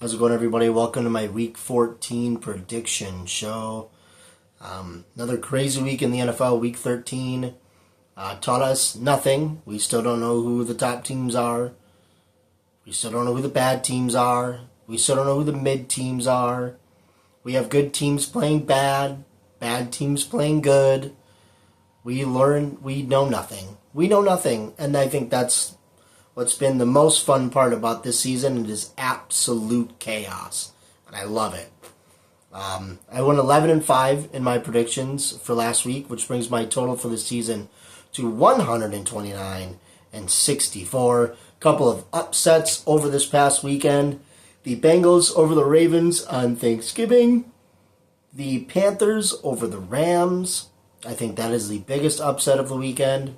How's it going, everybody? Welcome to my Week 14 prediction show. Another crazy week in the NFL. Week 13 taught us nothing. We still don't know who the top teams are. We still don't know who the bad teams are. We still don't know who the mid teams are. We have good teams playing bad teams playing good. We know nothing. We know nothing, and I think that's what's been the most fun part about this season. It is absolute chaos, and I love it. I won 11-5 in my predictions for last week, which brings my total for the season to 129-64. Couple of upsets over this past weekend. The Bengals over the Ravens on Thanksgiving. The Panthers over the Rams. I think that is the biggest upset of the weekend.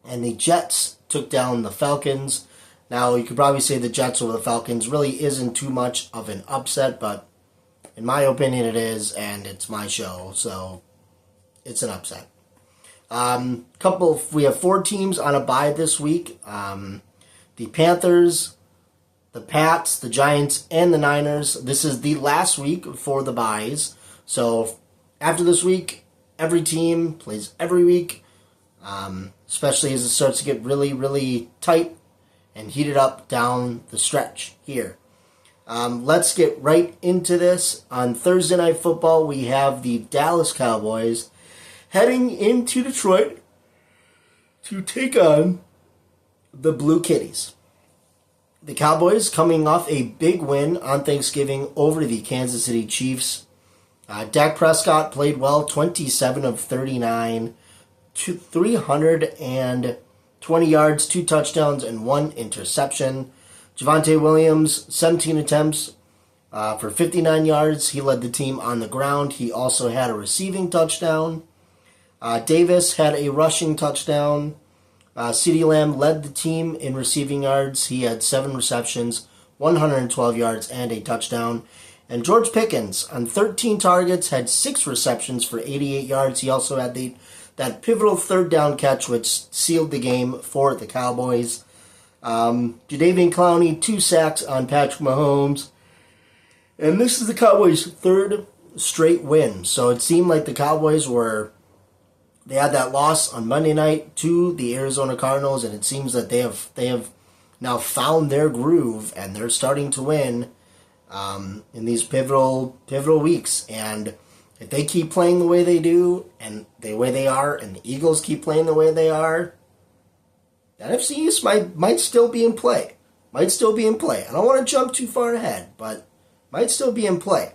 And the Jets took down the Falcons. Now, you could probably say the Jets over the Falcons really isn't too much of an upset, but in my opinion it is, and it's my show, so it's an upset. We have 4 teams on a bye this week. The Panthers, the Pats, the Giants, and the Niners. This is the last week for the byes. So after this week, every team plays every week. Especially as it starts to get really, really tight and heated up down the stretch here. Let's get right into this. On Thursday Night Football, we have the Dallas Cowboys heading into Detroit to take on the Blue Kitties. The Cowboys coming off a big win on Thanksgiving over the Kansas City Chiefs. Dak Prescott played well, 27 of 39. 320 yards, 2 touchdowns, and 1 interception. Javonte Williams, 17 attempts for 59 yards. He led the team on the ground. He also had a receiving touchdown. Davis had a rushing touchdown. CeeDee Lamb led the team in receiving yards. He had 7 receptions, 112 yards, and a touchdown. And George Pickens, on 13 targets, had 6 receptions for 88 yards. He also had that pivotal third down catch which sealed the game for the Cowboys. Jadeveon Clowney, 2 sacks on Patrick Mahomes. And this is the Cowboys' 3rd straight win. So it seemed like the Cowboys they had that loss on Monday night to the Arizona Cardinals, and it seems that they have now found their groove, and they're starting to win in these pivotal weeks. And if they keep playing the way they do, and the way they are, and the Eagles keep playing the way they are, the NFC East might still be in play. I don't want to jump too far ahead, but might still be in play.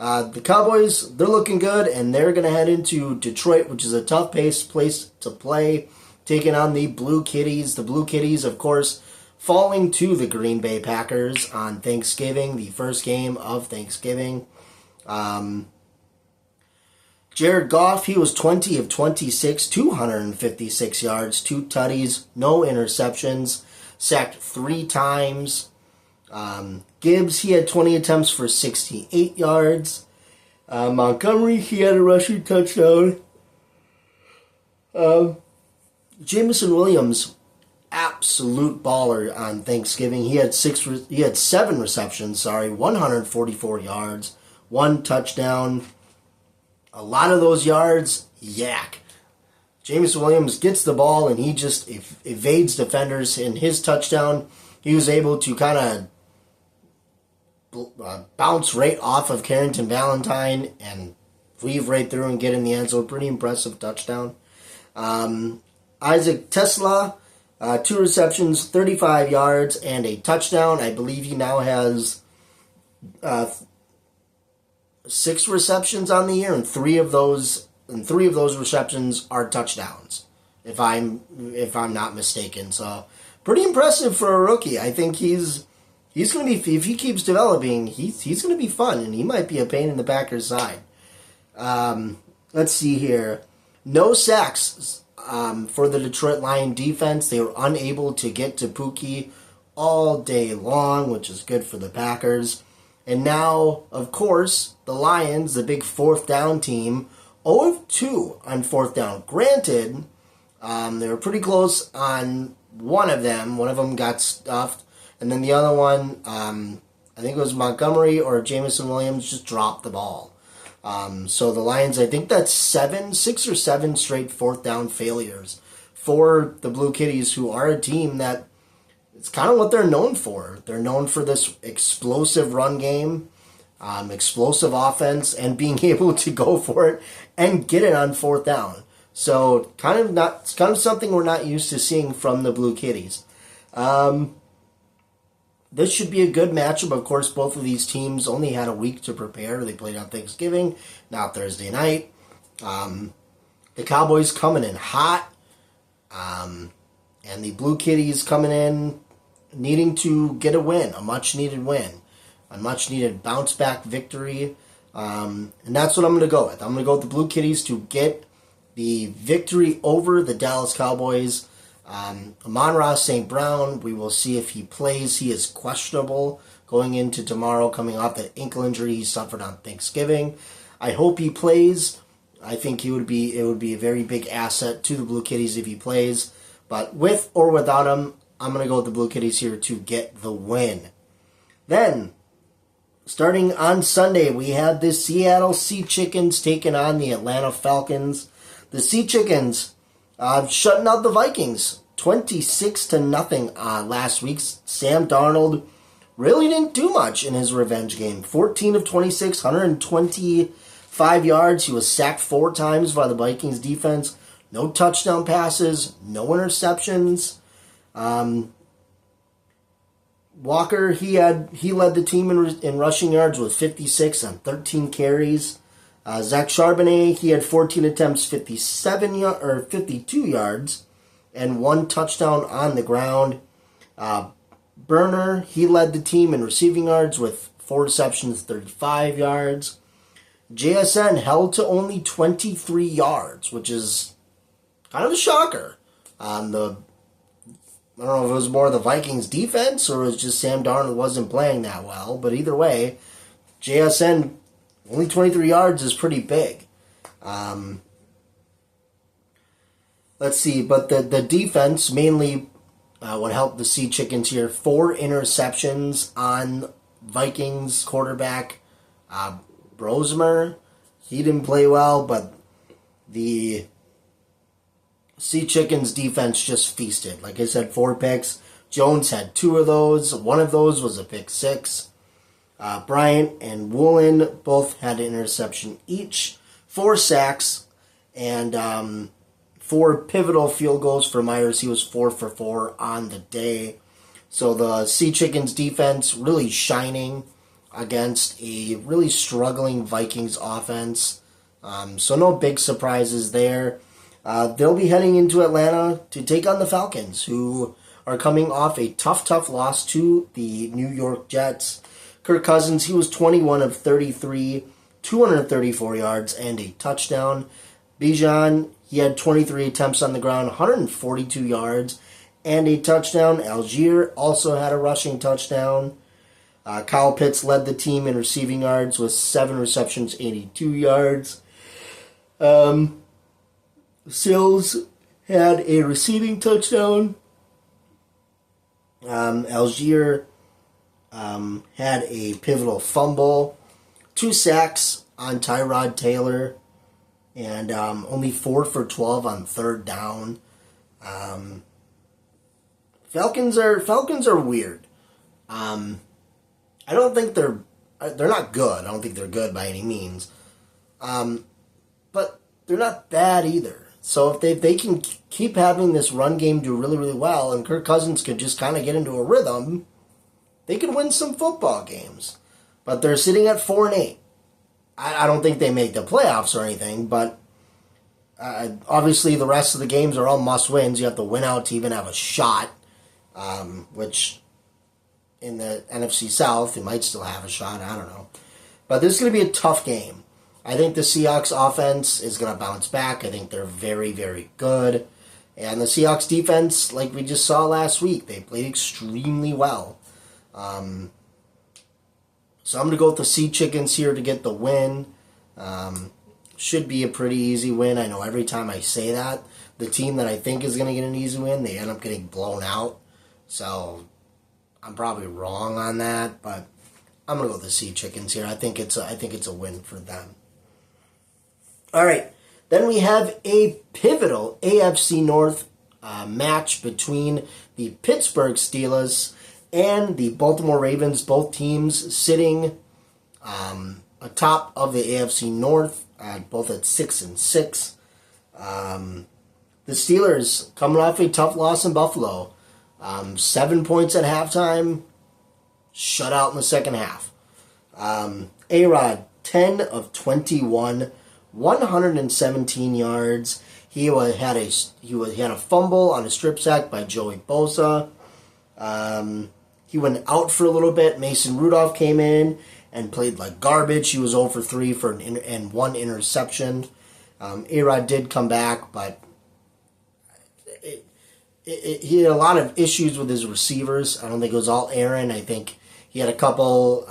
The Cowboys, they're looking good, and they're going to head into Detroit, which is a tough place to play, taking on the Blue Kitties. The Blue Kitties, of course, falling to the Green Bay Packers on Thanksgiving, the first game of Thanksgiving. Jared Goff, he was 20 of 26, 256 yards, 2 tutties, no interceptions, sacked 3 times. Gibbs, he had 20 attempts for 68 yards. Montgomery, he had a rushing touchdown. Jameson Williams, absolute baller on Thanksgiving. He had 7 receptions, 144 yards, 1 touchdown. A lot of those yards, yak. Jameson Williams gets the ball and he just evades defenders. In his touchdown, he was able to kind of bounce right off of Carrington Valentine and weave right through and get in the end zone. Pretty impressive touchdown. Isaac Tesla, 2 receptions, 35 yards, and a touchdown. I believe he now has 6 receptions on the year, and 3 of those receptions are touchdowns, if I'm not mistaken. So pretty impressive for a rookie. I think he's going to be, if he keeps developing, he's going to be fun, and he might be a pain in the Packers' side. Let's see here. No sacks for the Detroit Lion defense. They were unable to get to Pookie all day long, which is good for the Packers. And now, of course, the Lions, the big 4th down team, 0-2 on 4th down. Granted, they were pretty close on one of them. One of them got stuffed. And then the other one, I think it was Montgomery or Jameson Williams just dropped the ball. So the Lions, I think that's 6 or 7 straight fourth down failures for the Blue Kitties, who are a team that it's kind of what they're known for. They're known for this explosive run game, explosive offense, and being able to go for it and get it on fourth down. So it's kind of something we're not used to seeing from the Blue Kitties. This should be a good matchup. Of course, both of these teams only had a week to prepare. They played on Thanksgiving, now Thursday night. The Cowboys coming in hot, and the Blue Kitties coming in needing to get a win, a much-needed win, a much-needed bounce-back victory. And that's what I'm going to go with. I'm going to go with the Blue Kitties to get the victory over the Dallas Cowboys. Amon-Ra St. Brown, we will see if he plays. He is questionable going into tomorrow, coming off that ankle injury he suffered on Thanksgiving. I hope he plays. I think it would be a very big asset to the Blue Kitties if he plays. But with or without him, I'm going to go with the Blue Kitties here to get the win. Then, starting on Sunday, we had the Seattle Sea Chickens taking on the Atlanta Falcons. The Sea Chickens shutting out the Vikings 26-0 last week. Sam Darnold really didn't do much in his revenge game. 14 of 26, 125 yards. He was sacked 4 times by the Vikings defense. No touchdown passes, no interceptions. Walker, he led the team in rushing yards with 56 on 13 carries. Zach Charbonnet, he had 14 attempts, 52 yards, and 1 touchdown on the ground. Burner, he led the team in receiving yards with 4 receptions, 35 yards. JSN held to only 23 yards, which is kind of a shocker. I don't know if it was more the Vikings defense or it was just Sam Darnold wasn't playing that well, but either way, JSN only 23 yards is pretty big. Let's see, but the defense mainly would help the Sea Chickens here. 4 interceptions on Vikings quarterback Brosmer. He didn't play well, but the Sea Chickens defense just feasted. Like I said, 4 picks. Jones had 2 of those. 1 of those was a pick 6. Bryant and Woolen both had an interception each. 4 sacks and 4 pivotal field goals for Myers. He was 4 for 4 on the day. So the Sea Chickens defense really shining against a really struggling Vikings offense. So no big surprises there. They'll be heading into Atlanta to take on the Falcons, who are coming off a tough loss to the New York Jets. Kirk Cousins, he was 21 of 33, 234 yards, and a touchdown. Bijan, he had 23 attempts on the ground, 142 yards, and a touchdown. Algier also had a rushing touchdown. Kyle Pitts led the team in receiving yards with 7 receptions, 82 yards. Sills had a receiving touchdown. Algier had a pivotal fumble, 2 sacks on Tyrod Taylor, and only 4 for 12 on 3rd down. Falcons are weird. I don't think they're not good. I don't think they're good by any means, but they're not bad either. So if they can keep having this run game do really, really well, and Kirk Cousins could just kind of get into a rhythm, they could win some football games. But they're sitting at 4-8. I don't think they make the playoffs or anything, but obviously the rest of the games are all must-wins. You have to win out to even have a shot, which in the NFC South, you might still have a shot. I don't know. But this is going to be a tough game. I think the Seahawks offense is going to bounce back. I think they're very, very good. And the Seahawks defense, like we just saw last week, they played extremely well. So I'm going to go with the Sea Chickens here to get the win. Should be a pretty easy win. I know every time I say that, the team that I think is going to get an easy win, they end up getting blown out. So I'm probably wrong on that, but I'm gonna go with the Sea Chickens here. I think it's a win for them. All right, then we have a pivotal AFC North match between the Pittsburgh Steelers and the Baltimore Ravens. Both teams sitting atop of the AFC North, both at 6-6. The Steelers coming off a tough loss in Buffalo, 7 points at halftime, shut out in the second half. A-Rod, 10 of 21, 117 yards. He had a fumble on a strip sack by Joey Bosa. He went out for a little bit. Mason Rudolph came in and played like garbage. He was 0 for 3 and 1 interception. A-Rod did come back, but he had a lot of issues with his receivers. I don't think it was all Aaron. I think he had a couple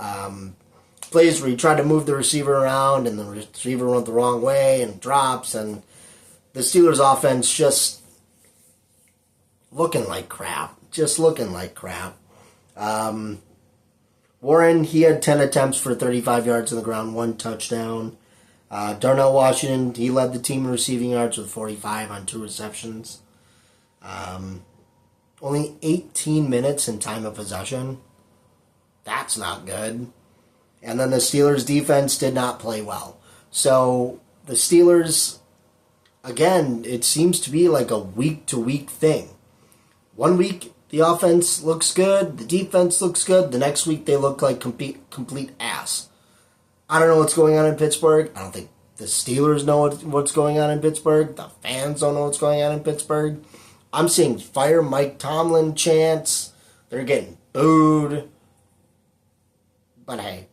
plays where he tried to move the receiver around and the receiver went the wrong way and drops, and the Steelers' offense just looking like crap. Warren, he had 10 attempts for 35 yards on the ground, 1 touchdown. Darnell Washington, he led the team in receiving yards with 45 on 2 receptions. Only 18 minutes in time of possession. That's not good. And then the Steelers' defense did not play well. So the Steelers, again, it seems to be like a week-to-week thing. One week, the offense looks good, the defense looks good. The next week, they look like complete ass. I don't know what's going on in Pittsburgh. I don't think the Steelers know what's going on in Pittsburgh. The fans don't know what's going on in Pittsburgh. I'm seeing fire Mike Tomlin chants. They're getting booed. But hey,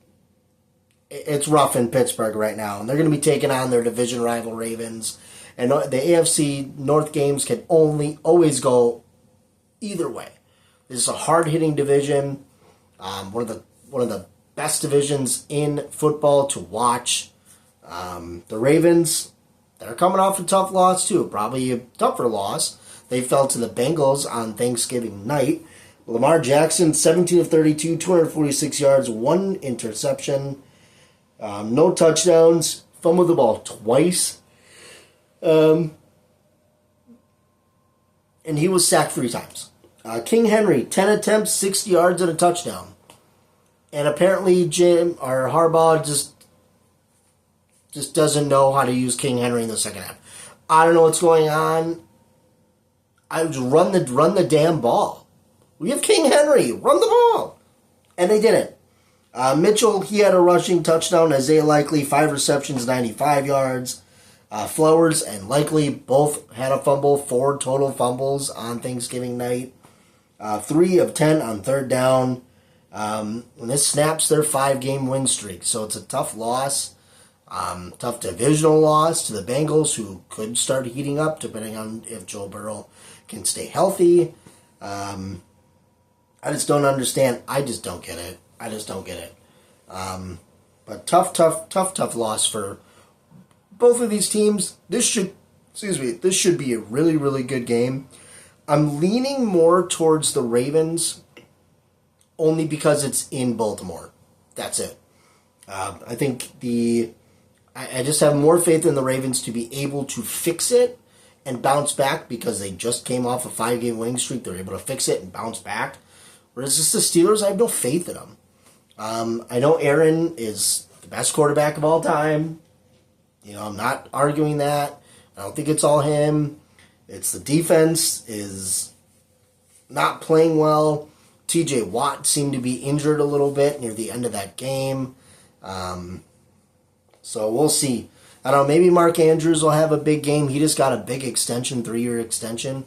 it's rough in Pittsburgh right now. And they're going to be taking on their division rival Ravens. And the AFC North games can always go either way. This is a hard-hitting division. One of the best divisions in football to watch. The Ravens, they're coming off a tough loss too. Probably a tougher loss. They fell to the Bengals on Thanksgiving night. Lamar Jackson, 17 of 32, 246 yards, 1 interception. No touchdowns. Fumbled the ball twice. And he was sacked 3 times. King Henry, 10 attempts, 60 yards, and a touchdown. And apparently Harbaugh just doesn't know how to use King Henry in the second half. I don't know what's going on. I would run the damn ball. We have King Henry. Run the ball. And they didn't. Mitchell, he had a rushing touchdown. Isaiah Likely, 5 receptions, 95 yards. Flowers and Likely both had a fumble, 4 total fumbles on Thanksgiving night. 3 of 10 on third down. And this snaps their 5-game win streak. So it's a tough loss. Tough divisional loss to the Bengals, who could start heating up depending on if Joe Burrow can stay healthy. I just don't understand. I just don't get it. But tough loss for both of these teams. This should be a really, really good game. I'm leaning more towards the Ravens only because it's in Baltimore. That's it. I think I just have more faith in the Ravens to be able to fix it and bounce back because they just came off a 5-game winning streak. They're able to fix it and bounce back. Whereas just the Steelers, I have no faith in them. I know Aaron is the best quarterback of all time. I'm not arguing that. I don't think it's all him. It's the defense is not playing well. TJ Watt seemed to be injured a little bit near the end of that game. So we'll see. I don't know, maybe Mark Andrews will have a big game. He just got a big extension, 3-year extension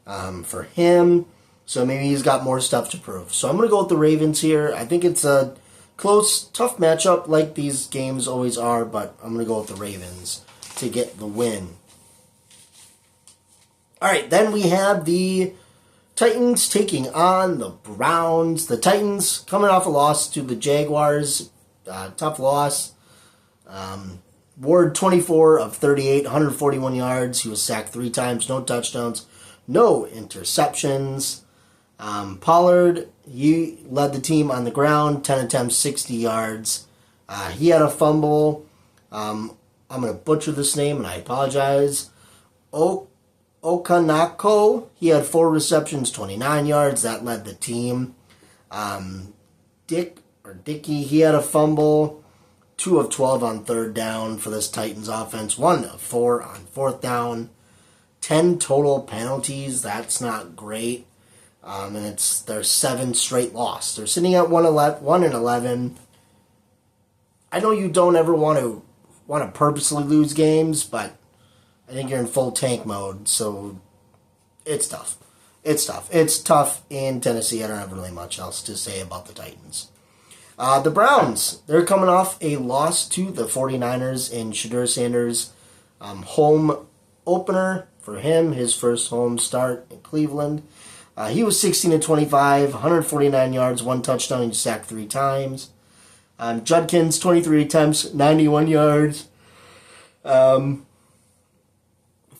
for him. So maybe he's got more stuff to prove. So I'm going to go with the Ravens here. I think it's a close, tough matchup like these games always are, but I'm going to go with the Ravens to get the win. All right, then we have the Titans taking on the Browns. The Titans coming off a loss to the Jaguars. Tough loss. Ward, 24 of 38, 141 yards. He was sacked 3 times, no touchdowns, no interceptions. Pollard, he led the team on the ground, 10 attempts, 60 yards. He had a fumble. I'm going to butcher this name, and I apologize. Okanako, he had 4 receptions, 29 yards. That led the team. Dickey, he had a fumble. 2 of 12 on third down for this Titans offense. 1 of 4 on fourth down. 10 total penalties. That's not great. And it's their 7th straight loss. They're sitting at 1-11. I know you don't ever want to purposely lose games, but I think you're in full tank mode, so it's tough. It's tough in Tennessee. I don't have really much else to say about the Titans. The Browns, they're coming off a loss to the 49ers in Shedeur Sanders' home opener for him, his first home start in Cleveland. He was 16-25, 149 yards, 1 touchdown, and sacked 3 times. Judkins, 23 attempts, 91 yards.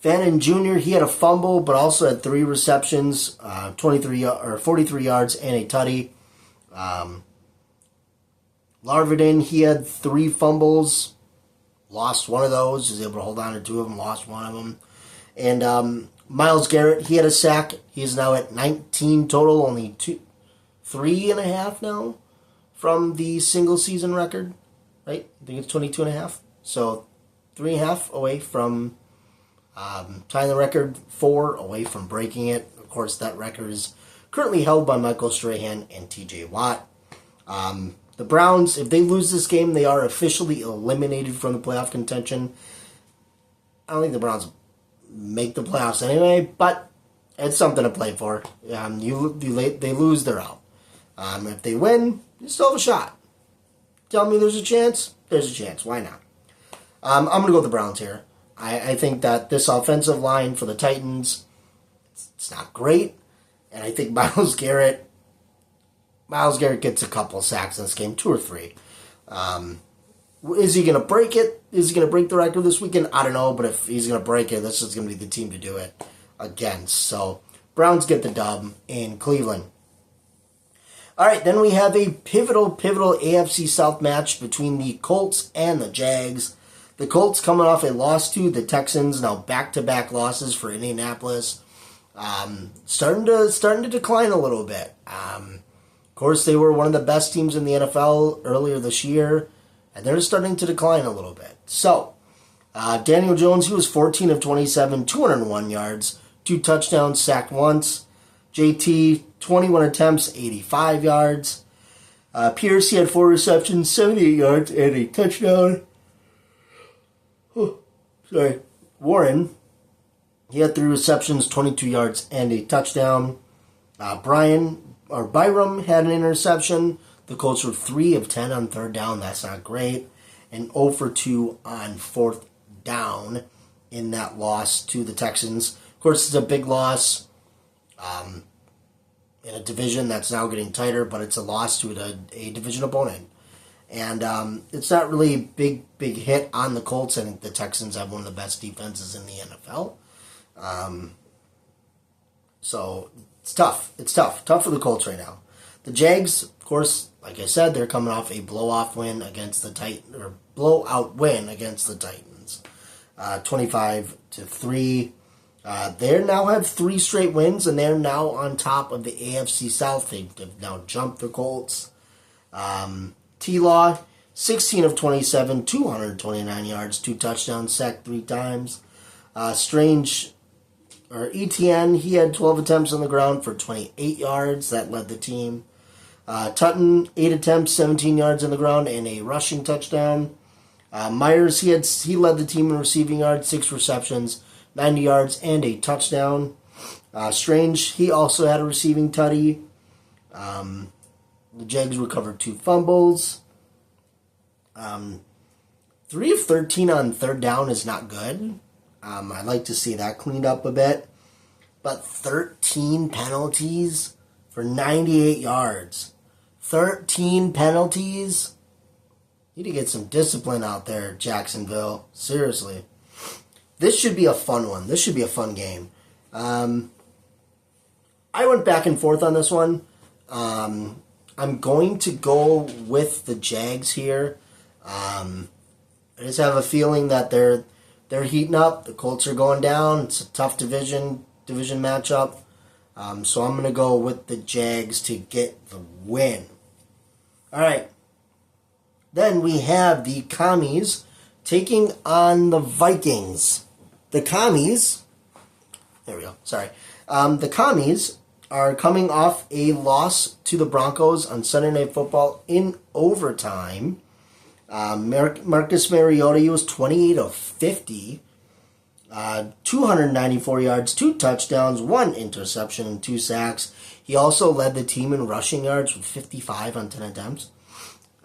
Fannin Jr., he had a fumble, but also had 3 receptions, 43 yards, and a tutty. Larvin, he had 3 fumbles, lost 1 of those, was able to hold on to 2 of them, lost 1 of them. And Myles Garrett, he had a sack. He is now at 19 total, only 3.5 now from the single season record, right? I think it's 22.5. So 3.5 away from tying the record, 4 away from breaking it. Of course, that record is currently held by Michael Strahan and TJ Watt. The Browns, if they lose this game, they are officially eliminated from the playoff contention. I don't think the Browns make the playoffs anyway, but it's something to play for. They lose, they're out. If they win, you still have a shot. Tell me there's a chance? There's a chance. Why not? I'm going to go with the Browns here. I think that this offensive line for the Titans, it's not great. And I think Myles Garrett gets a couple sacks in this game, 2 or 3. Is he going to break it? Is he going to break the record this weekend? I don't know, but if he's going to break it, this is going to be the team to do it against. So, Browns get the dub in Cleveland. All right, then we have a pivotal AFC South match between the Colts and the Jags. The Colts coming off a loss to the Texans, now back-to-back losses for Indianapolis. Starting to decline a little bit. Of course, they were one of the best teams in the NFL earlier this year, and they're starting to decline a little bit. So, Daniel Jones, he was 14 of 27, 201 yards, 2 touchdowns, sacked once. JT, 21 attempts, 85 yards. Pierce, he had 4 receptions, 78 yards, and a touchdown. Warren, he had 3 receptions, 22 yards, and a touchdown. Byram had an interception. The Colts were 3 of 10 on third down. That's not great. And 0 for 2 on fourth down in that loss to the Texans. Of course, it's a big loss in a division that's now getting tighter, but it's a loss to a division opponent. And it's not really a big hit on the Colts. I think the Texans have one of the best defenses in the NFL. So it's tough. It's tough. Tough for the Colts right now. The Jags, of course, like I said, they're coming off a blowout win against the Titans. 25-3. They now have 3 straight wins, and they're now on top of the AFC South. They've now jumped the Colts. T-Law, 16 of 27, 229 yards, 2 touchdowns, sacked 3 times. ETN, he had 12 attempts on the ground for 28 yards. That led the team. Tutton, 8 attempts, 17 yards on the ground, and a rushing touchdown. Myers, he led the team in receiving yards, 6 receptions, 90 yards, and a touchdown. Strange, he also had a receiving tutty. The Jags recovered 2 fumbles. 3 of 13 on third down is not good. I'd like to see that cleaned up a bit. But 13 penalties for 98 yards. 13 penalties? You need to get some discipline out there, Jacksonville. Seriously. This should be a fun one. This should be a fun game. I went back and forth on this one. I'm going to go with the Jags here. I just have a feeling that they're heating up. The Colts are going down. It's a tough division matchup. So I'm going to go with the Jags to get the win. All right. Then we have the Commies taking on the Vikings. The Commies, there we go, sorry. The Commies are coming off a loss to the Broncos on Sunday Night Football in overtime. Marcus Mariota, he was 28 of 50, 294 yards, 2 touchdowns, 1 interception, and 2 sacks. He also led the team in rushing yards with 55 on 10 attempts.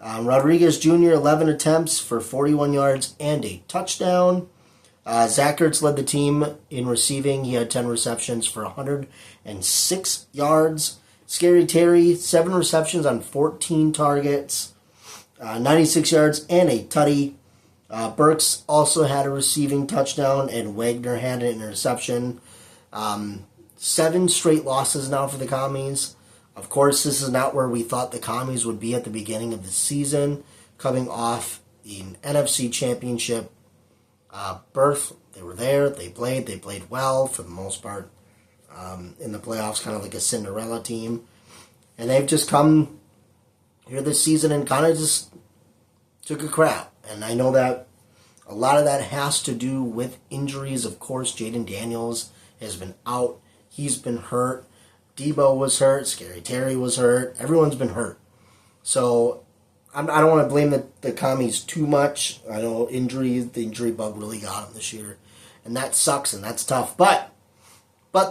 Rodriguez Jr., 11 attempts for 41 yards and a touchdown. Zach Ertz led the team in receiving. He had 10 receptions for 106 yards. Scary Terry, 7 receptions on 14 targets, 96 yards and a tutty. Burks also had a receiving touchdown, and Wagner had an interception. 7 straight losses now for the Commies. Of course, this is not where we thought the Commies would be at the beginning of the season, coming off the NFC Championship berth. They were there, they played well for the most part in the playoffs, kind of like a Cinderella team. And they've just come here this season and kind of just took a crap. And I know that a lot of that has to do with injuries. Of course, Jaden Daniels has been out. He's been hurt. Debo was hurt. Scary Terry was hurt. Everyone's been hurt. So I don't want to blame the Commies too much. I know the injury bug really got them this year. And that sucks and that's tough. But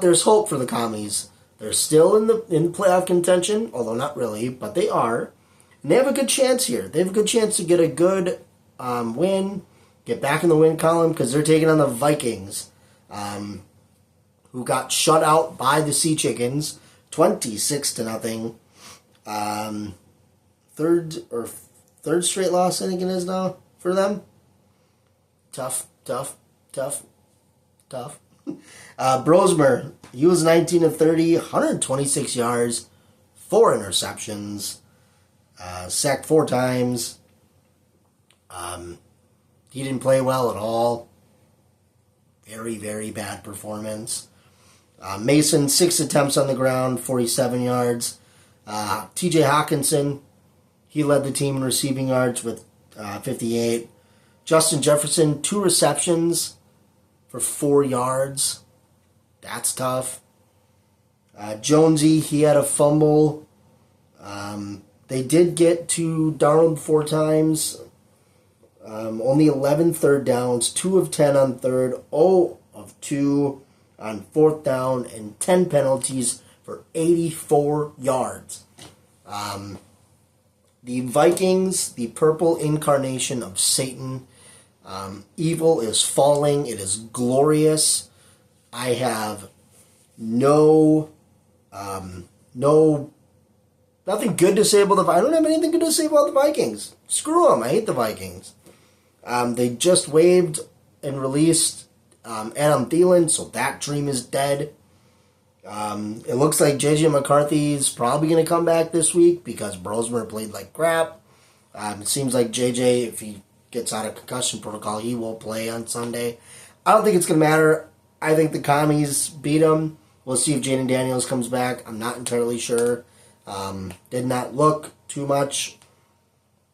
there's hope for the Commies. They're still in playoff contention, although not really, but they are. And they have a good chance here. They have a good chance to get a good win, get back in the win column, because they're taking on the Vikings, who got shut out by the Sea Chickens, 26-0. Third straight loss, I think it is now for them. Tough. Brosmer, he was 19 of 30, 126 yards, 4 interceptions, sacked 4 times. He didn't play well at all. Very, very bad performance. Mason, 6 attempts on the ground, 47 yards. TJ Hawkinson, he led the team in receiving yards with 58. Justin Jefferson, 2 receptions for 4 yards. That's tough. Jonesy, he had a fumble. They did get to Darnold 4 times. Only 11 third downs, 2 of 10 on third, 0 of 2 on fourth down, and 10 penalties for 84 yards. The Vikings, the purple incarnation of Satan. Evil is falling. It is glorious. I have nothing good to say about I don't have anything good to say about the Vikings. Screw them. I hate the Vikings. They just waived and released Adam Thielen, so that dream is dead. It looks like J.J. McCarthy is probably going to come back this week because Brosmer played like crap. It seems like J.J., if he gets out of concussion protocol, he will play on Sunday. I don't think it's going to matter. I think the Commies beat them. We'll see if Jaden Daniels comes back. I'm not entirely sure. Did not look too much.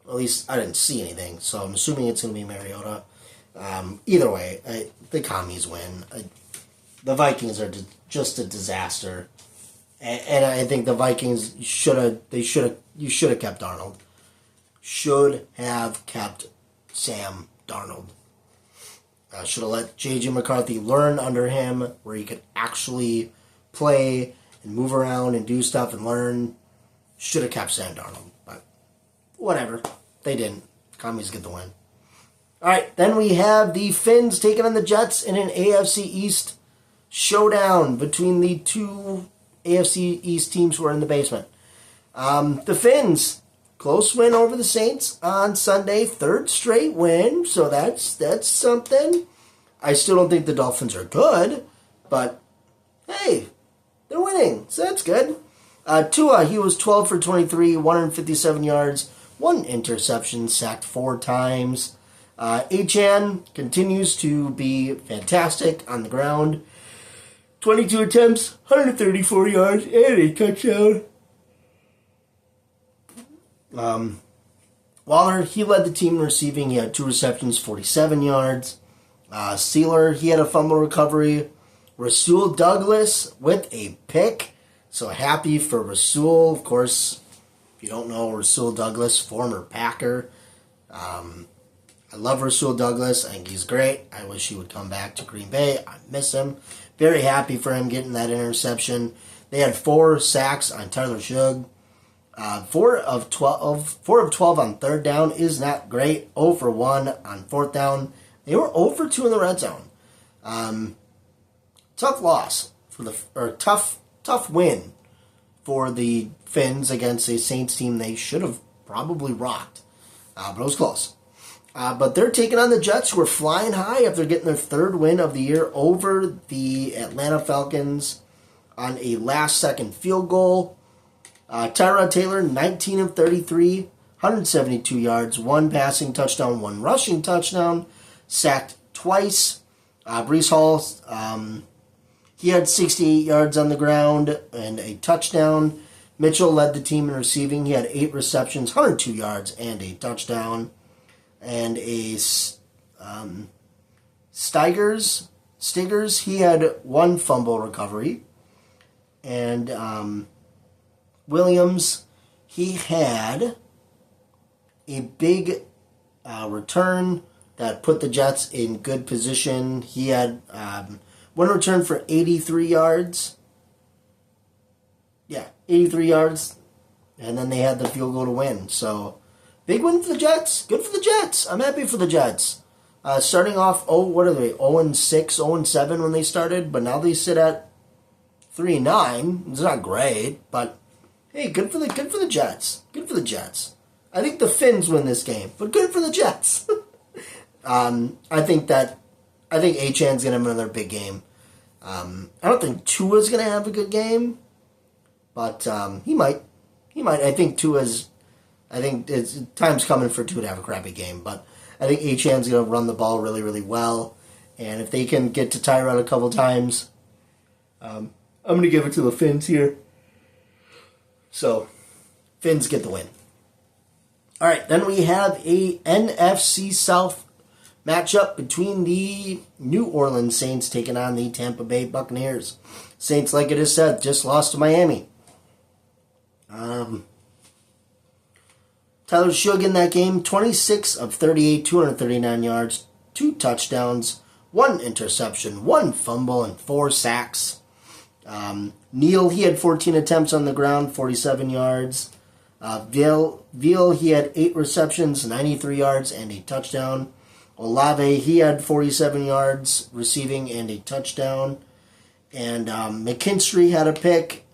At least I didn't see anything, so I'm assuming it's going to be Mariota. Either way, the Commies win. The Vikings are just a disaster, and I think the Vikings you should have kept Darnold. Should have kept Sam Darnold. Should have let J.J. McCarthy learn under him, where he could actually play and move around and do stuff and learn. Should have kept Sam Darnold, but whatever. They didn't. Commies get the win. All right, then we have the Finns taking on the Jets in an AFC East showdown between the two AFC East teams who are in the basement. The Finns, close win over the Saints on Sunday, 3rd straight win, so that's something. I still don't think the Dolphins are good, but hey, they're winning, so that's good. Tua, he was 12 for 23, 157 yards, one interception, sacked 4 times. Achane continues to be fantastic on the ground. 22 attempts, 134 yards, and a touchdown. Waller, he led the team in receiving. He had 2 receptions, 47 yards. Sealer, he had a fumble recovery. Rasul Douglas with a pick. So happy for Rasul. Of course, if you don't know, Rasul Douglas, former Packer. I love Rasul Douglas. I think he's great. I wish he would come back to Green Bay. I miss him. Very happy for him getting that interception. They had 4 sacks on Tyler Shug. 4 of 12 on third down is not great. 0 for 1 on fourth down. They were 0 for 2 in the red zone. Tough loss tough win for the Finns against a Saints team they should have probably rocked, but it was close. But they're taking on the Jets, who are flying high after getting their 3rd win of the year over the Atlanta Falcons on a last-second field goal. Tyrod Taylor, 19 of 33, 172 yards, 1 passing touchdown, 1 rushing touchdown, sacked twice. Breece Hall, he had 68 yards on the ground and a touchdown. Mitchell led the team in receiving. He had 8 receptions, 102 yards, and a touchdown. And Stigers, he had 1 fumble recovery. And Williams, he had a big return that put the Jets in good position. He had 1 return for 83 yards. Yeah, 83 yards. And then they had the field goal to win. So, big win for the Jets. Good for the Jets. I'm happy for the Jets. Starting off, 0-6, 0-7 when they started. But now they sit at 3-9. It's not great, but hey, good for the Jets. Good for the Jets. I think the Finns win this game, but good for the Jets. I think Achane's gonna have another big game. I don't think Tua's gonna have a good game, but he might. I think time's coming for Tua to have a crappy game, but I think Achane's gonna run the ball really, really well, and if they can get to Tyrod a couple times, I'm gonna give it to the Finns here. So, Finns get the win. All right, then we have a NFC South matchup between the New Orleans Saints taking on the Tampa Bay Buccaneers. Saints, like it is said, just lost to Miami. Tyler Shug in that game, 26 of 38, 239 yards, 2 touchdowns, 1 interception, 1 fumble, and 4 sacks. Neal, he had 14 attempts on the ground, 47 yards. Veal, he had 8 receptions, 93 yards, and a touchdown. Olave, he had 47 yards receiving and a touchdown. And McKinstry had a pick,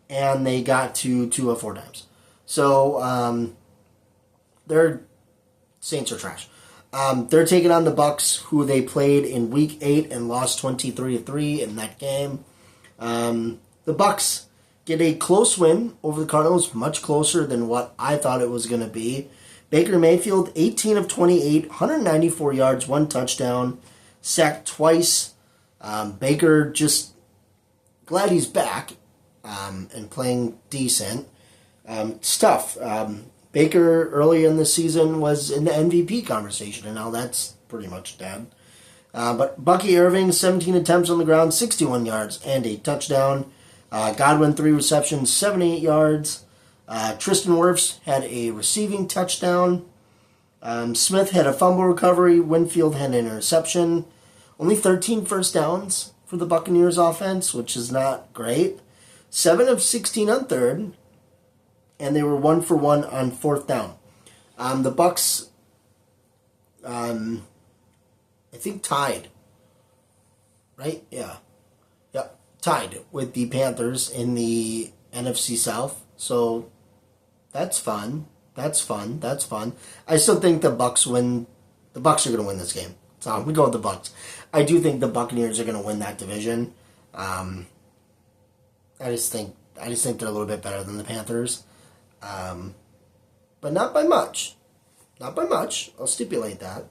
and they got to 4 times. So, their Saints are trash. They're taking on the Bucs, who they played in Week 8 and lost 23-3 in that game. The Bucs get a close win over the Cardinals, much closer than what I thought it was going to be. Baker Mayfield, 18 of 28, 194 yards, 1 touchdown, sacked twice. Baker, just glad he's back and playing decent. It's tough. Baker, early in the season, was in the MVP conversation, and now that's pretty much dead. But Bucky Irving, 17 attempts on the ground, 61 yards, and a touchdown. Godwin, 3 receptions, 78 yards. Tristan Wirfs had a receiving touchdown. Smith had a fumble recovery. Winfield had an interception. Only 13 first downs for the Buccaneers offense, which is not great. 7 of 16 on third, and they were 1 for 1 on fourth down. The Bucs, I think, tied. Right? Yeah. Yep. Tied with the Panthers in the NFC South. So that's fun. That's fun. I still think the Bucs win. The Bucs are going to win this game. So I'm going to go with the Bucs. I do think the Buccaneers are going to win that division. I just think I just think they're a little bit better than the Panthers. But not by much. Not by much. I'll stipulate that.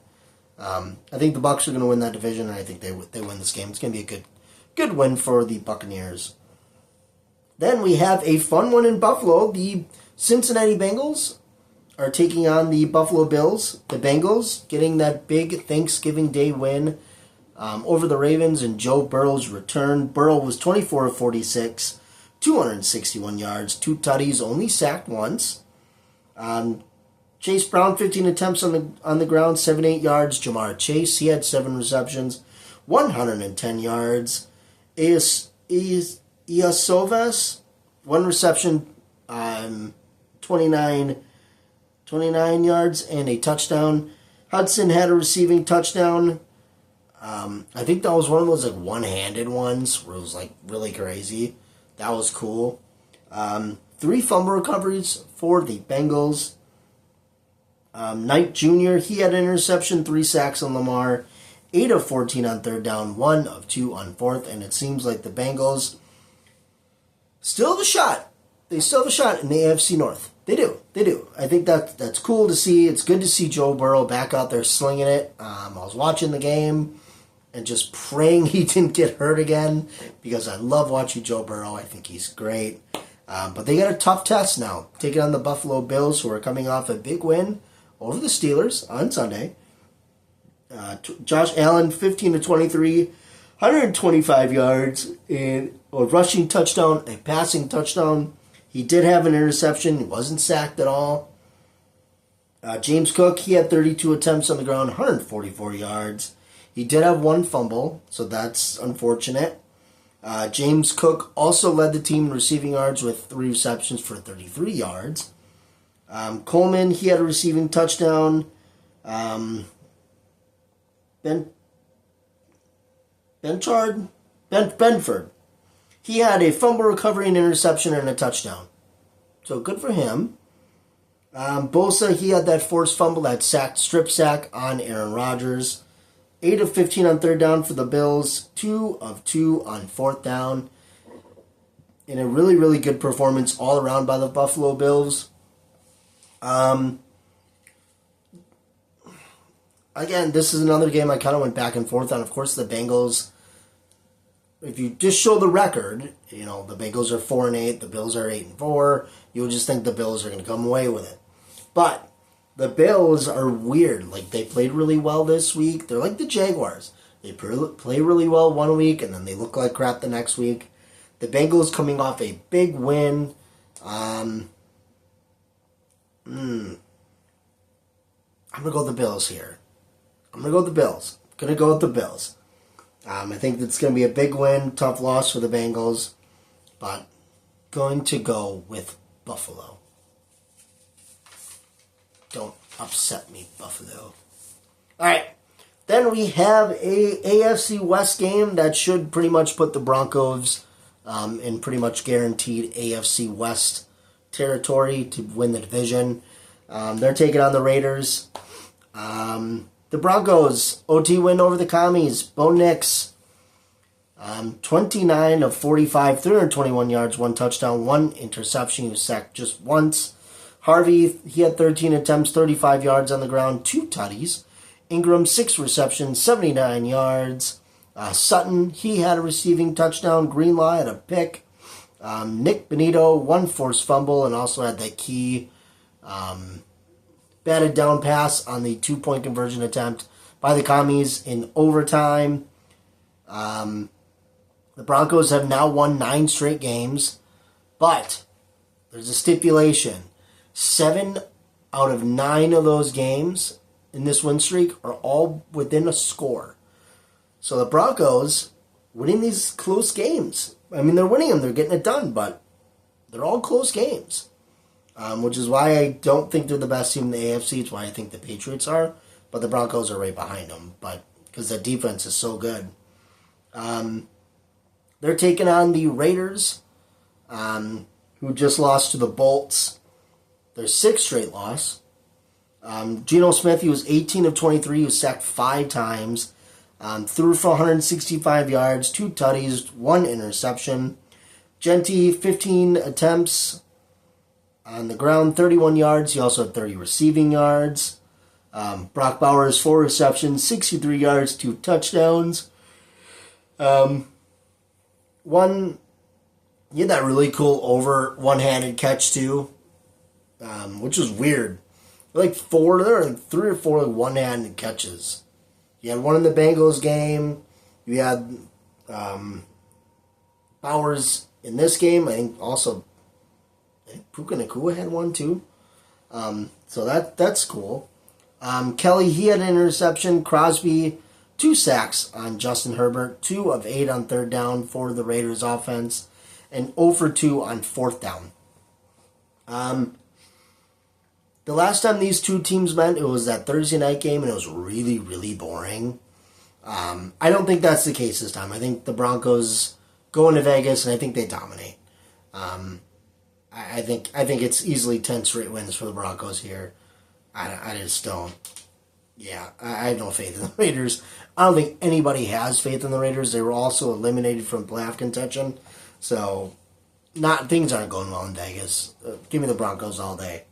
I think the Bucs are going to win that division, and I think they win this game. It's going to be a good win for the Buccaneers. Then we have a fun one in Buffalo. The Cincinnati Bengals are taking on the Buffalo Bills. The Bengals getting that big Thanksgiving Day win over the Ravens and Joe Burrow's return. Burrow was 24 of 46, 261 yards, 2 tutties, only sacked once. Chase Brown, 15 attempts on the ground, 78 yards. Jamar Chase, he had 7 receptions, 110 yards. Iosovas, 1 reception, 29 yards and a touchdown. Hudson had a receiving touchdown. I think that was one of those like one-handed ones where it was like really crazy. That was cool. 3 fumble recoveries for the Bengals. Knight Jr., he had an interception, 3 sacks on Lamar, 8 of 14 on third down, 1 of 2 on fourth, and it seems like the Bengals still have a shot. They still have a shot in the AFC North. They do. I think that's cool to see. It's good to see Joe Burrow back out there slinging it. I was watching the game and just praying he didn't get hurt again because I love watching Joe Burrow. I think he's great. But they got a tough test now, taking on the Buffalo Bills, who are coming off a big win over the Steelers on Sunday. Josh Allen, 15 to 23, 125 yards, and a rushing touchdown, a passing touchdown. He did have an interception. He wasn't sacked at all. James Cook, he had 32 attempts on the ground, 144 yards. He did have 1 fumble, so that's unfortunate. James Cook also led the team in receiving yards with 3 receptions for 33 yards. Coleman, he had a receiving touchdown. Benford, he had a fumble recovery, an interception, and a touchdown. So good for him. Bosa, he had that forced fumble, that strip sack on Aaron Rodgers. 8 of 15 on third down for the Bills. 2 of 2 on fourth down. In a really, really good performance all around by the Buffalo Bills. Again, this is another game I kind of went back and forth on. Of course, the Bengals, if you just show the record, the Bengals are 4-8, the Bills are 8-4, you would just think the Bills are going to come away with it. But the Bills are weird. Like, they played really well this week. They're like the Jaguars. They play really well one week, and then they look like crap the next week. The Bengals coming off a big win. I'm going to go with the Bills here. I think that's going to be a big win, tough loss for the Bengals, but going to go with Buffalo. Don't upset me, Buffalo. All right, then we have a AFC West game that should pretty much put the Broncos in pretty much guaranteed AFC West territory to win the division. They're taking on the Raiders. The Broncos, OT win over the Commies. Bo Nix, 29 of 45, 321 yards, 1 touchdown, 1 interception. He was sacked just once. Harvey, he had 13 attempts, 35 yards on the ground, 2 tutties. Ingram, 6 receptions, 79 yards. Sutton, he had a receiving touchdown. Greenlaw had a pick. Nick Benito, 1 forced fumble, and also had that key batted down pass on the 2-point conversion attempt by the Commies in overtime. The Broncos have now won 9 straight games, but there's a stipulation. 7 out of 9 of those games in this win streak are all within a score. So the Broncos winning these close games. I mean, they're winning them, they're getting it done, but they're all close games. Which is why I don't think they're the best team in the AFC. It's why I think the Patriots are. But the Broncos are right behind them. But because the defense is so good. They're taking on the Raiders, who just lost to the Bolts. Their 6th straight loss. Geno Smith, he was 18 of 23. He was sacked 5 times. Threw for 165 yards, 2 tutties, 1 interception. Genty, 15 attempts on the ground, 31 yards. He also had 30 receiving yards. Brock Bowers, 4 receptions, 63 yards, 2 touchdowns. He had that really cool one-handed catch too, which was weird. There were like 3 or 4 one-handed catches. You had one in the Bengals game. You had Bowers in this game. I think Puka Nacua had one too. So that's cool. Kelly, he had an interception. Crosby, 2 sacks on Justin Herbert, 2 of 8 on third down for the Raiders offense, and 0 for 2 on fourth down. The last time these two teams met, it was that Thursday night game, and it was really, really boring. I don't think that's the case this time. I think the Broncos go into Vegas, and I think they dominate. I think it's easily 10 straight wins for the Broncos here. I just don't. Yeah, I have no faith in the Raiders. I don't think anybody has faith in the Raiders. They were also eliminated from playoff contention, so things aren't going well in Vegas. Give me the Broncos all day.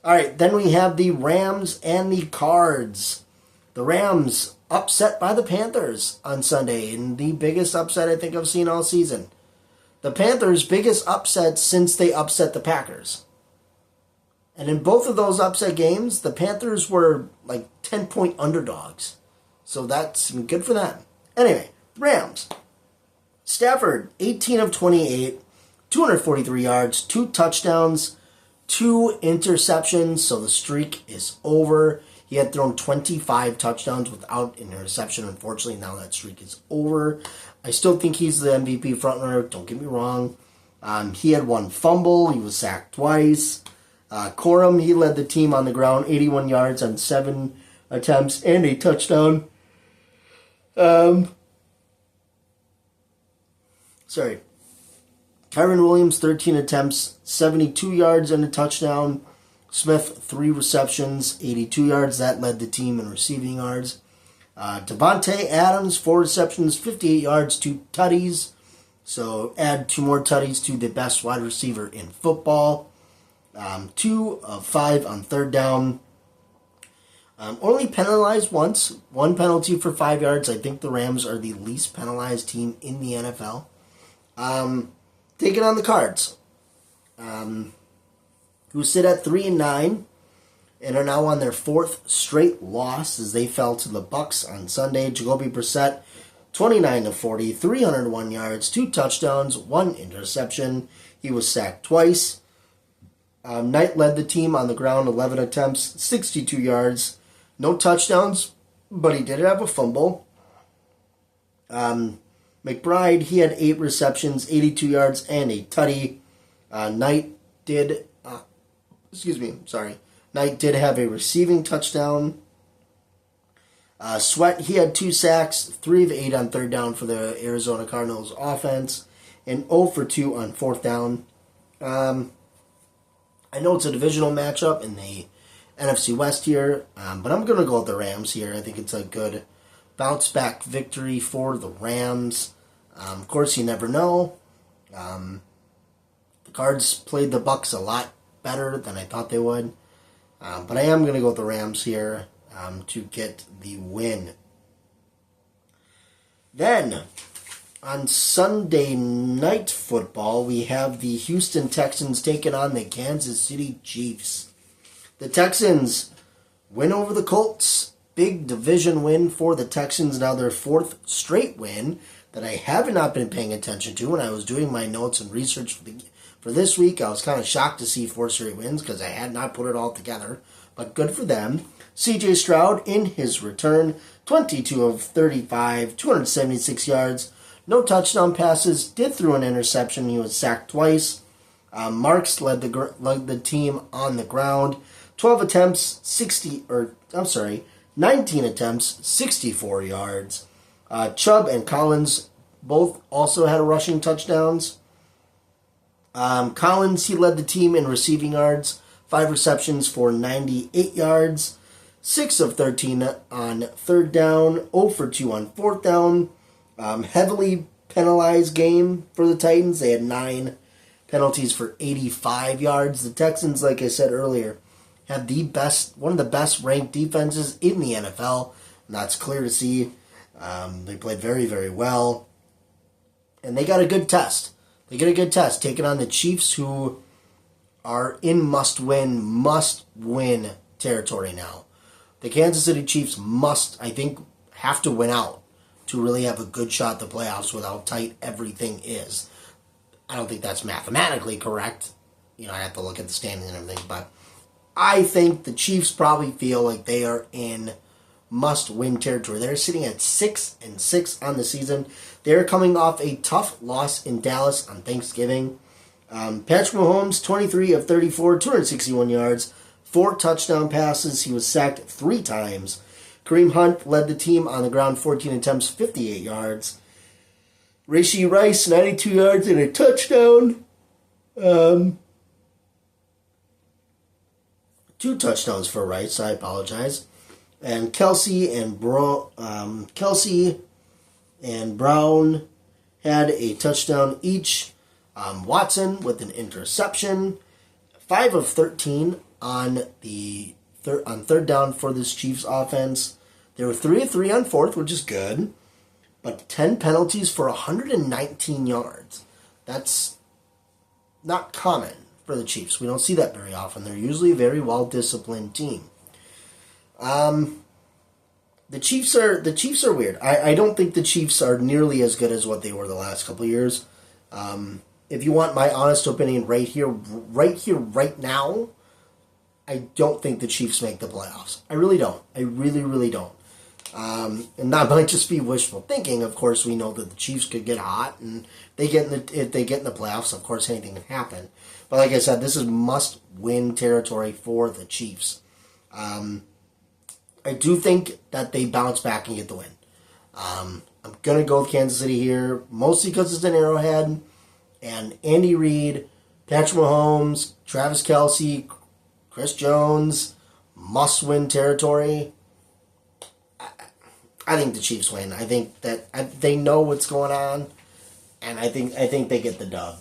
All right, then we have the Rams and the Cards. The Rams upset by the Panthers on Sunday in the biggest upset I think I've seen all season. The Panthers' biggest upset since they upset the Packers. And in both of those upset games, the Panthers were like 10-point underdogs. So that's good for them. Anyway, Rams. Stafford, 18 of 28, 243 yards, 2 touchdowns, 2 interceptions, so the streak is over. He had thrown 25 touchdowns without an interception. Unfortunately, now that streak is over. I still think he's the MVP frontrunner, don't get me wrong. He had 1 fumble. He was sacked twice. Corum, he led the team on the ground, 81 yards on 7 attempts and a touchdown. Kyren Williams, 13 attempts, 72 yards and a touchdown. Smith, 3 receptions, 82 yards. That led the team in receiving yards. Devontae Adams, 4 receptions, 58 yards, 2 tutties. So add 2 more tutties to the best wide receiver in football. 2 of 5 on third down. Only penalized once. 1 penalty for 5 yards. I think the Rams are the least penalized team in the NFL. Taking on the Cards, who sit at 3-9 and are now on their 4th straight loss as they fell to the Bucs on Sunday. Jacoby Brissett, 29 of 40, 301 yards, 2 touchdowns, 1 interception. He was sacked twice. Knight led the team on the ground, 11 attempts, 62 yards, no touchdowns, but he did have a fumble. McBride, he had 8 receptions, 82 yards, and a tutty. Knight did have a receiving touchdown. Sweat, he had 2 sacks, 3 of 8 on third down for the Arizona Cardinals offense, and 0 for 2 on fourth down. I know it's a divisional matchup in the NFC West here, but I'm going to go with the Rams here. I think it's a good bounce-back victory for the Rams. Of course, you never know. The Cards played the Bucs a lot better than I thought they would. But I am going to go with the Rams here to get the win. Then, on Sunday Night Football, we have the Houston Texans taking on the Kansas City Chiefs. The Texans win over the Colts. Big division win for the Texans. Now their 4th straight win that I have not been paying attention to when I was doing my notes and research for this week. I was kind of shocked to see 4 straight wins because I had not put it all together. But good for them. C.J. Stroud in his return, 22 of 35, 276 yards. No touchdown passes. Did throw an interception. He was sacked twice. Marks led the team on the ground. 19 attempts, 64 yards. Chubb and Collins both also had rushing touchdowns. Collins, he led the team in receiving yards. 5 receptions for 98 yards. 6 of 13 on third down. 0 for 2 on fourth down. Heavily penalized game for the Titans. They had 9 penalties for 85 yards. The Texans, like I said earlier, have one of the best ranked defenses in the NFL, and that's clear to see. They played very, very well, and they got a good test. They get a good test taking on the Chiefs, who are in must-win territory now. The Kansas City Chiefs have to win out to really have a good shot at the playoffs with how tight everything is. I don't think that's mathematically correct. I have to look at the standings and everything, but I think the Chiefs probably feel like they are in must-win territory. They're sitting at 6-6 on the season. They're coming off a tough loss in Dallas on Thanksgiving. Patrick Mahomes, 23 of 34, 261 yards, 4 touchdown passes. He was sacked 3 times. Kareem Hunt led the team on the ground, 14 attempts, 58 yards. Rashee Rice, 92 yards and a touchdown. 2 touchdowns for Rice, I apologize. And Kelsey and Brown had a touchdown each. Watson with an interception. 5 of 13 on third down for this Chiefs offense. They were 3 of 3 on fourth, which is good. But 10 penalties for 119 yards. That's not common for the Chiefs. We don't see that very often. They're usually a very well-disciplined team. The Chiefs are weird. I don't think the Chiefs are nearly as good as what they were the last couple of years. If you want my honest opinion right here, right now, I don't think the Chiefs make the playoffs. I really don't. I really, really don't. And that might just be wishful thinking. Of course, we know that the Chiefs could get hot, and if they get in the playoffs, of course, anything can happen. But like I said, this is must-win territory for the Chiefs. I do think that they bounce back and get the win. I'm going to go with Kansas City here, mostly because it's an Arrowhead, and Andy Reid, Patrick Mahomes, Travis Kelce, Chris Jones, must-win territory. I think the Chiefs win. I think that they know what's going on, and I think they get the dub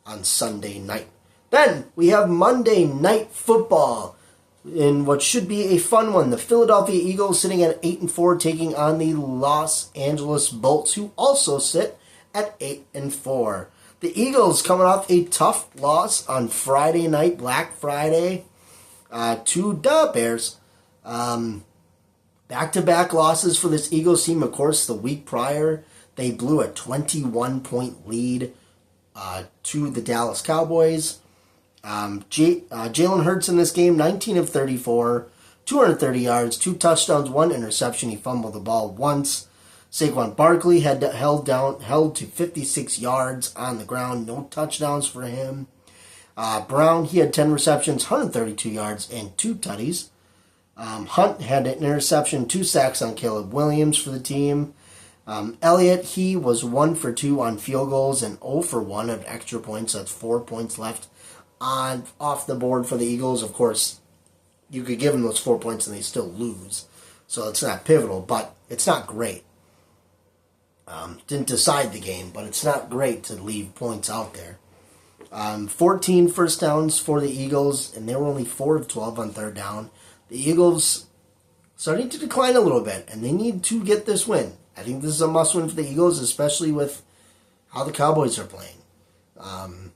on Sunday night. Then we have Monday Night Football in what should be a fun one. The Philadelphia Eagles sitting at 8-4, taking on the Los Angeles Bolts, who also sit at 8-4. The Eagles coming off a tough loss on Friday night, Black Friday, to the Bears. Back-to-back losses for this Eagles team. Of course, the week prior, they blew a 21-point lead to the Dallas Cowboys. Jalen Hurts in this game, 19 of 34, 230 yards, 2 touchdowns, 1 interception. He fumbled the ball once. Saquon Barkley held to 56 yards on the ground. No touchdowns for him. Brown, he had 10 receptions, 132 yards, and 2 tutties. Hunt had an interception, 2 sacks on Caleb Williams for the team. Elliott, he was 1 for 2 on field goals and 0 for 1 of extra points. That's 4 points left off the board for the Eagles. Of course, you could give them those 4 points and they still lose. So it's not pivotal, but it's not great. Didn't decide the game, but it's not great to leave points out there. 14 first downs for the Eagles, and they were only 4 of 12 on third down. The Eagles starting to decline a little bit, and they need to get this win. I think this is a must-win for the Eagles, especially with how the Cowboys are playing. And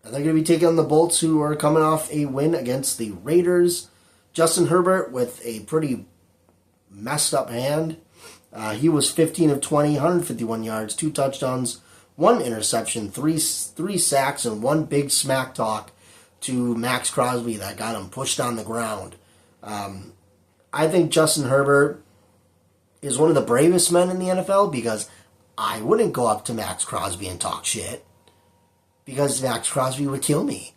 they're going to be taking on the Bolts, who are coming off a win against the Raiders. Justin Herbert with a pretty messed up hand. He was 15 of 20, 151 yards, 2 touchdowns, 1 interception, 3 sacks, and 1 big smack talk to Max Crosby that got him pushed on the ground. I think Justin Herbert is one of the bravest men in the NFL, because I wouldn't go up to Max Crosby and talk shit, because Max Crosby would kill me.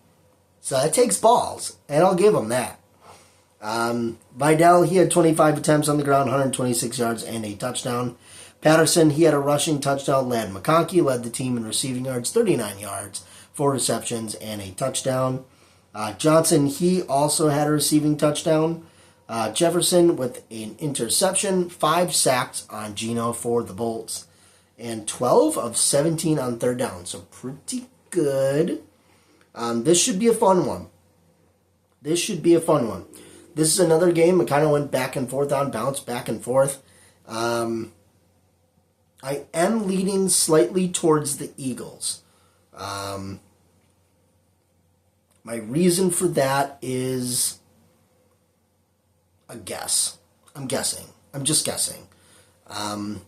So that takes balls, and I'll give him that. Vidal, he had 25 attempts on the ground, 126 yards, and a touchdown. Patterson, he had a rushing touchdown. Ladd McConkey led the team in receiving yards, 39 yards, 4 receptions, and a touchdown. Johnson, he also had a receiving touchdown. Jefferson with an interception, 5 sacks on Geno for the Bolts. and 12 of 17 on third down. So pretty good. This should be a fun one. This is another game that kind of went back and forth on, bounced back and forth. I am leaning slightly towards the Eagles. My reason for that is a guess. I'm guessing. I'm just guessing. The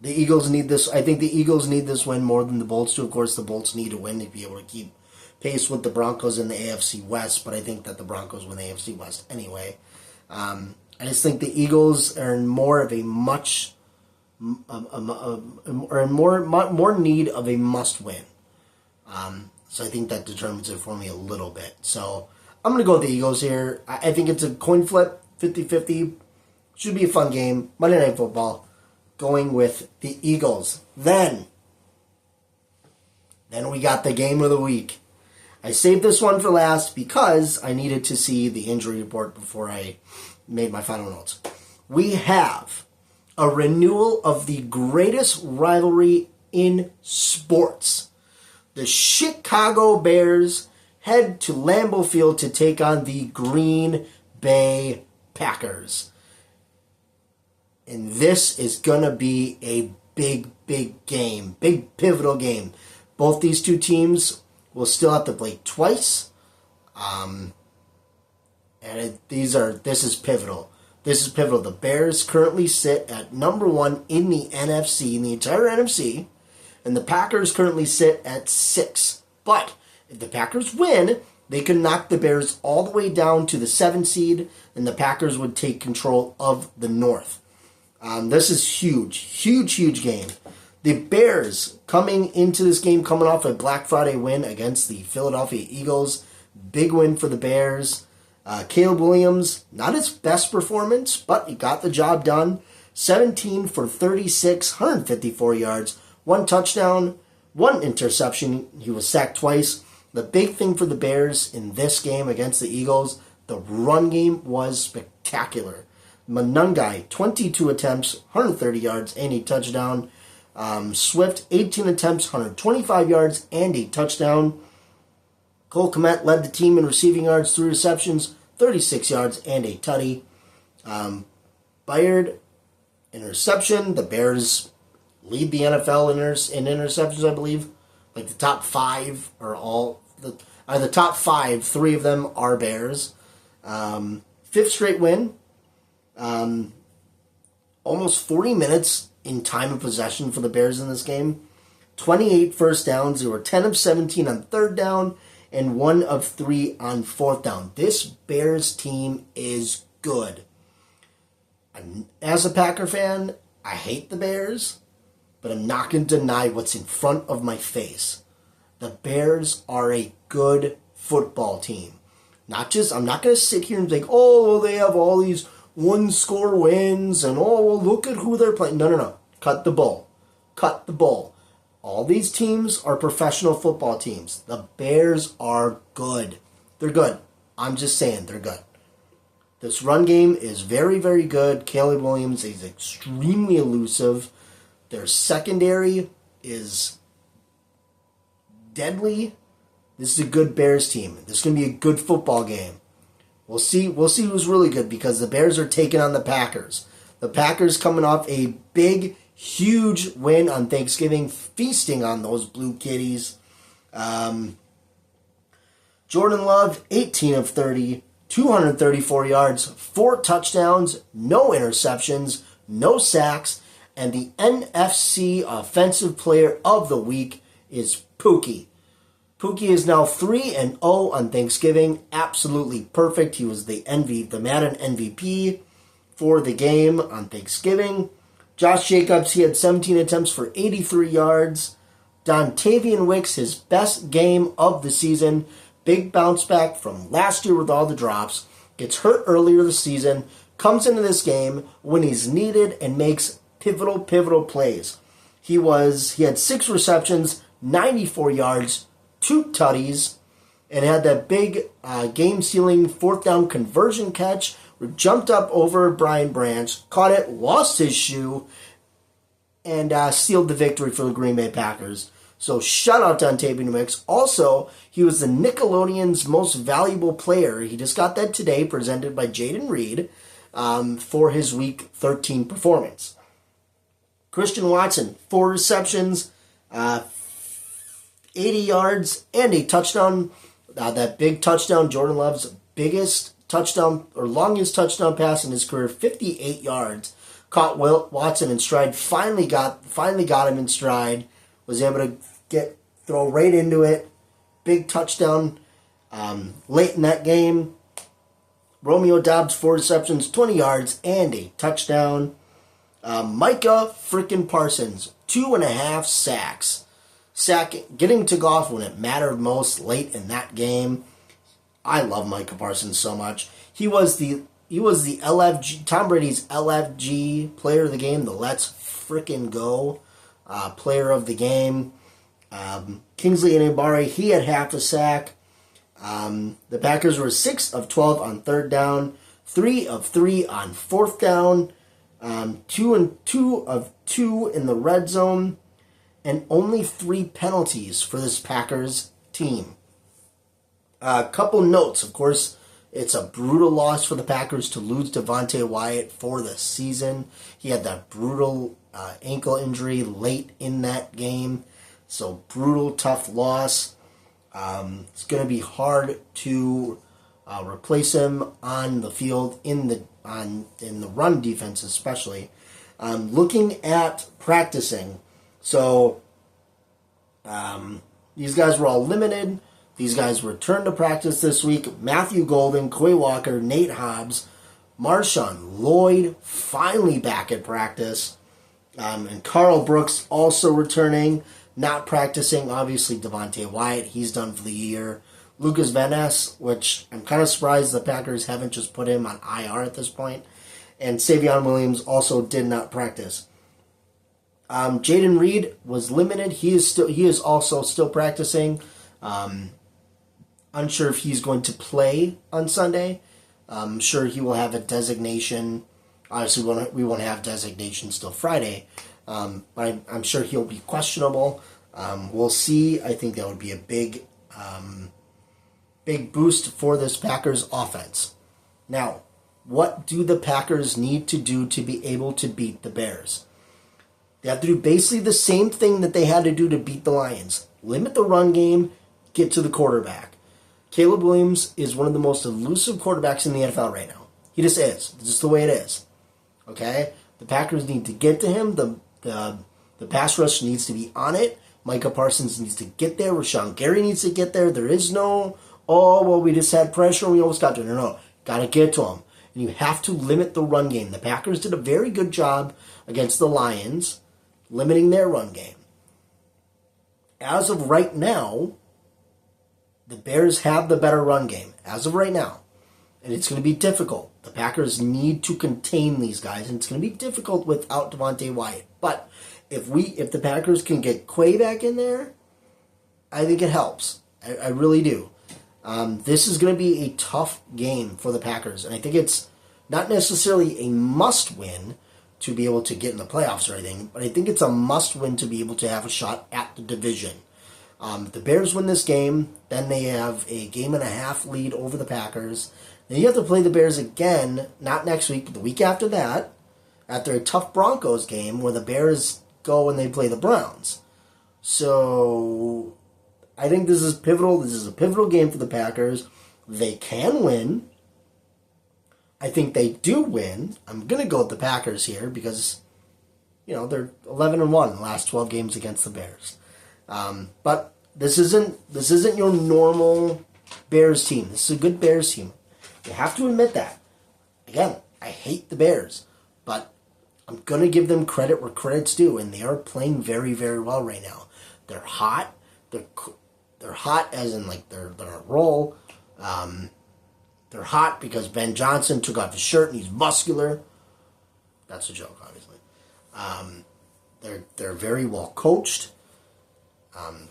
Eagles need this. I think the Eagles need this win more than the Bolts do. Of course, the Bolts need a win to be able to keep pace with the Broncos in the AFC West, but I think that the Broncos win the AFC West anyway. I just think the Eagles are in more of a more need of a must win. So I think that determines it for me a little bit. So I'm going to go with the Eagles here. I think it's a coin flip, 50-50. Should be a fun game. Monday Night Football. Going with the Eagles. Then we got the game of the week. I saved this one for last because I needed to see the injury report before I made my final notes. We have a renewal of the greatest rivalry in sports. The Chicago Bears head to Lambeau Field to take on the Green Bay Packers. And this is going to be a big game. Big pivotal game. Both these two teams will still have to play twice. This is pivotal. This is pivotal. The Bears currently sit at number 1 in the NFC, in the entire NFC. And the Packers currently sit at 6. But if the Packers win, they can knock the Bears all the way down to the 7 seed, and the Packers would take control of the North. This is huge game. The Bears coming into this game, coming off a Black Friday win against the Philadelphia Eagles. Big win for the Bears. Caleb Williams, not his best performance, but he got the job done. 17 for 36, 154 yards, 1 touchdown, 1 interception. He was sacked twice. The big thing for the Bears in this game against the Eagles, the run game was spectacular. Monangai, 22 attempts, 130 yards, and a touchdown. Swift, 18 attempts, 125 yards, and a touchdown. Cole Kmet led the team in receiving yards, 3 receptions, 36 yards, and a tutty. Byard, interception. The Bears lead the NFL in interceptions, I believe. Like the top 5 are all... the top 5, 3 of them are Bears. 5th straight win. Almost 40 minutes in time of possession for the Bears in this game. 28 first downs. They were 10 of 17 on third down and 1 of 3 on fourth down. This Bears team is good. As a Packer fan, I hate the Bears, but I'm not going to deny what's in front of my face. The Bears are a good football team. I'm not going to sit here and think, oh, well, they have all these 1-score wins, and oh, well, look at who they're playing. No. Cut the bull. All these teams are professional football teams. The Bears are good. They're good. I'm just saying, they're good. This run game is very good. Caleb Williams is extremely elusive. Their secondary is deadly. This is a good Bears team. This is going to be a good football game. We'll see who's really good because the Bears are taking on the Packers. The Packers coming off a big, huge win on Thanksgiving, feasting on those Blue Kitties. Jordan Love, 18 of 30, 234 yards, 4 touchdowns, no interceptions, no sacks, and the NFC Offensive Player of the Week is Pookie. Pookie is now 3-0 on Thanksgiving. Absolutely perfect. He was the Madden MVP for the game on Thanksgiving. Josh Jacobs, he had 17 attempts for 83 yards. Dontavian Wicks, his best game of the season. Big bounce back from last year with all the drops. Gets hurt earlier this season. Comes into this game when he's needed and makes pivotal plays. He had 6 receptions, 94 yards, 2 tutties, and had that big game-sealing 4th down conversion catch where jumped up over Brian Branch, caught it, lost his shoe, and sealed the victory for the Green Bay Packers. So shout out to Dontayvion Wicks. Also, he was the Nickelodeon's most valuable player. He just got that today, presented by Jaden Reed, for his Week 13 performance. Christian Watson, 4 receptions, 80 yards, and a touchdown. That big touchdown, Jordan Love's biggest touchdown or longest touchdown pass in his career, 58 yards. Caught Watson in stride. Finally got him in stride. Was able to throw right into it. Big touchdown late in that game. Romeo Doubs, 4 receptions, 20 yards, and a touchdown. Micah freaking Parsons, 2.5 sacks. Getting to Goff when it mattered most late in that game. I love Micah Parsons so much. He was the LFG, Tom Brady's LFG player of the game, the Let's Frickin' Go player of the game. Kingsley Enagbare, he had half a sack. The Packers were 6 of 12 on 3rd down, 3 of 3 on 4th down, 2 of 2 in the red zone, and only 3 penalties for this Packers team. A couple notes, of course, it's a brutal loss for the Packers to lose Devontae Wyatt for the season. He had that brutal ankle injury late in that game, so brutal, tough loss. It's going to be hard to replace him on the field in the run defense, especially. Looking at practicing, so these guys were all limited. These guys returned to practice this week. Matthew Golden, Quay Walker, Nate Hobbs, Marshawn Lloyd finally back at practice, and Carl Brooks also returning. Not practicing, obviously, Devontae Wyatt. He's done for the year. Lucas Van Ness, which I'm kind of surprised the Packers haven't just put him on IR at this point. And Savion Williams also did not practice. Jaden Reed was limited. He is also still practicing. Unsure if he's going to play on Sunday. I'm sure he will have a designation. Obviously, we won't have designations till Friday. But I'm sure he'll be questionable. We'll see. I think that would be a big boost for this Packers offense. Now, what do the Packers need to do to be able to beat the Bears? They have to do basically the same thing that they had to do to beat the Lions. Limit the run game, get to the quarterback. Caleb Williams is one of the most elusive quarterbacks in the NFL right now. He just is. It's just the way it is. Okay? The Packers need to get to him. The pass rush needs to be on it. Micah Parsons needs to get there. Rashawn Gary needs to get there. There is no, we just had pressure and we almost got to it. No. Got to get to him. And you have to limit the run game. The Packers did a very good job against the Lions, limiting their run game. As of right now, the Bears have the better run game. As of right now. And it's going to be difficult. The Packers need to contain these guys, and it's going to be difficult without Devontae Wyatt. But if the Packers can get Quay back in there, I think it helps. I really do. This is going to be a tough game for the Packers, and I think it's not necessarily a must-win to be able to get in the playoffs or anything, but I think it's a must-win to be able to have a shot at the division. If the Bears win this game, then they have a 1.5-game lead over the Packers. Then you have to play the Bears again, not next week, but the week after that, after a tough Broncos game where the Bears go and they play the Browns. So I think this is pivotal. This is a pivotal game for the Packers. They can win. I think they do win. I'm going to go with the Packers here because, they're 11-1 in the last 12 games against the Bears. But this isn't your normal Bears team. This is a good Bears team. You have to admit that. Again, I hate the Bears, but I'm going to give them credit where credit's due, and they are playing very, very well right now. They're hot. They're hot as in, they're on a roll. They're hot because Ben Johnson took off his shirt and he's muscular. That's a joke, obviously. They're very well coached.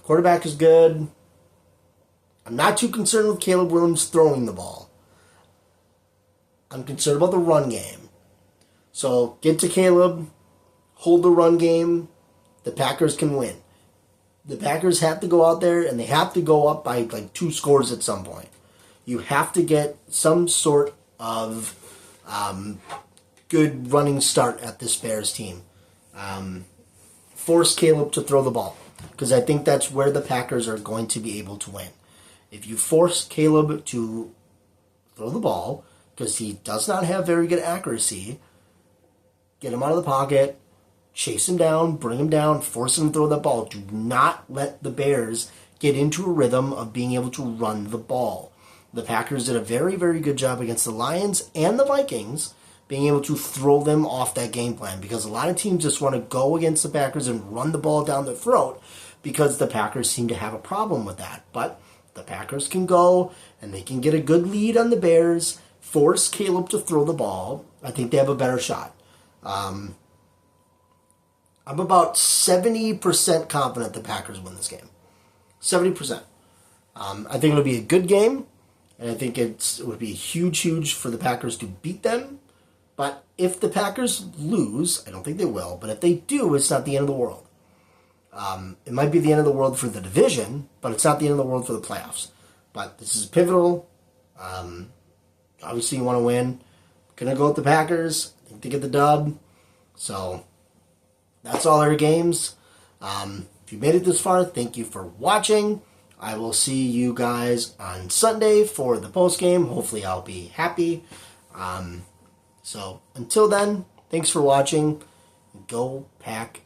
Quarterback is good. I'm not too concerned with Caleb Williams throwing the ball. I'm concerned about the run game. So get to Caleb. hold the run game, the Packers can win. The Packers have to go out there and they have to go up by like 2 scores at some point. You have to get some sort of good running start at this Bears team. Force Caleb to throw the ball, because I think that's where the Packers are going to be able to win. If you force Caleb to throw the ball, because he does not have very good accuracy, get him out of the pocket, chase him down, bring him down, force him to throw the ball. Do not let the Bears get into a rhythm of being able to run the ball. The Packers did a very, very good job against the Lions and the Vikings being able to throw them off that game plan, because a lot of teams just want to go against the Packers and run the ball down their throat because the Packers seem to have a problem with that. But the Packers can go and they can get a good lead on the Bears, force Caleb to throw the ball. I think they have a better shot. I'm about 70% confident the Packers win this game. 70%. I think it'll be a good game, and I think it would be huge for the Packers to beat them. But if the Packers lose, I don't think they will, but if they do, it's not the end of the world. It might be the end of the world for the division, but it's not the end of the world for the playoffs. But this is pivotal. Obviously, you want to win. Gonna go with the Packers. I think they get the dub. So that's all our games. If you made it this far, thank you for watching. I will see you guys on Sunday for the post game. Hopefully, I'll be happy. So until then, thanks for watching. Go Pack